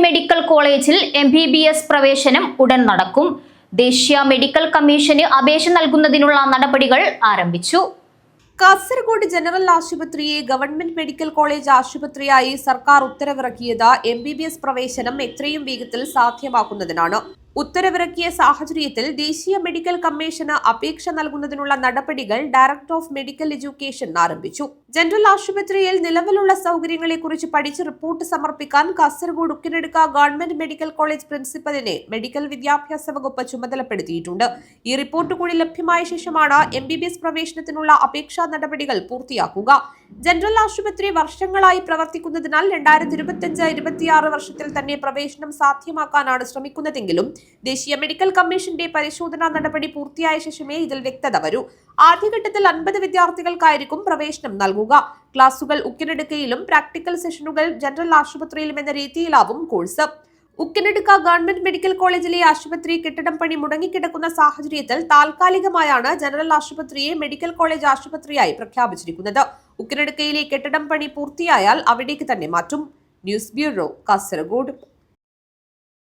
Medical കോളേജിൽ MBBS പ്രവേശനം ഉടൻ നടക്കും. ദേശീയ മെഡിക്കൽ കമ്മീഷന് അപേക്ഷ നൽകുന്നതിനുള്ള നടപടികൾ ആരംഭിച്ചു. കാസർഗോഡ് ജനറൽ ആശുപത്രിയെ ഗവൺമെന്റ് മെഡിക്കൽ കോളേജ് ആശുപത്രിയായി സർക്കാർ ഉത്തരവിറക്കിയത് MBBS പ്രവേശനം എത്രയും വേഗത്തിൽ സാധ്യമാക്കുന്നതിനാണ്. ഉത്തരവിറക്കിയ സാഹചര്യത്തിൽ ദേശീയ മെഡിക്കൽ കമ്മീഷന് അപേക്ഷ നൽകുന്നതിനുള്ള നടപടികൾ ഡയറക്ടർ ഓഫ് മെഡിക്കൽ എഡ്യൂക്കേഷൻ ആരംഭിച്ചു. ജനറൽ ആശുപത്രിയിൽ നിലവിലുള്ള സൗകര്യങ്ങളെക്കുറിച്ച് പഠിച്ച് റിപ്പോർട്ട് സമർപ്പിക്കാൻ Kasaragod Ukkinadka government medical college പ്രിൻസിപ്പലിനെ മെഡിക്കൽ വിദ്യാഭ്യാസ വകുപ്പ് ചുമതലപ്പെടുത്തിയിട്ടുണ്ട്. ഈ റിപ്പോർട്ട് കൂടി ലഭ്യമായ ശേഷമാണ് MBBS പ്രവേശനത്തിനുള്ള അപേക്ഷാ നടപടികൾ പൂർത്തിയാക്കുക. ജനറൽ ആശുപത്രി വർഷങ്ങളായി പ്രവർത്തിക്കുന്നതിനാൽ 2025-26 വർഷത്തിൽ തന്നെ പ്രവേശനം സാധ്യമാക്കാനാണ് ശ്രമിക്കുന്നതെങ്കിലും ദേശീയ മെഡിക്കൽ കമ്മീഷന്റെ പരിശോധനാ നടപടി പൂർത്തിയായ ശേഷമേ ഇതിൽ വ്യക്തത വരൂ. ആദ്യഘട്ടത്തിൽ 50 വിദ്യാർത്ഥികൾക്കായിരിക്കും പ്രവേശനം നൽകുക. ക്ലാസുകൾ ഉക്കിനെടുക്കയിലും പ്രാക്ടിക്കൽ സെഷനുകൾ ജനറൽ ആശുപത്രിയിലും എന്ന രീതിയിലാവും കോഴ്സ്. ഉക്കിനെടുക്ക ഗവൺമെന്റ് മെഡിക്കൽ കോളേജിലെ ആശുപത്രി കെട്ടിടം പണി മുടങ്ങിക്കിടക്കുന്ന സാഹചര്യത്തിൽ താൽക്കാലികമായാണ് ജനറൽ ആശുപത്രിയെ മെഡിക്കൽ കോളേജ് ആശുപത്രിയായി പ്രഖ്യാപിച്ചിരിക്കുന്നത്. ഉക്കിനെടുക്കയിലെ കെട്ടിടം പണി പൂർത്തിയായാൽ അവിടേക്ക് തന്നെ മാറ്റും. News bureau, Kasaragod.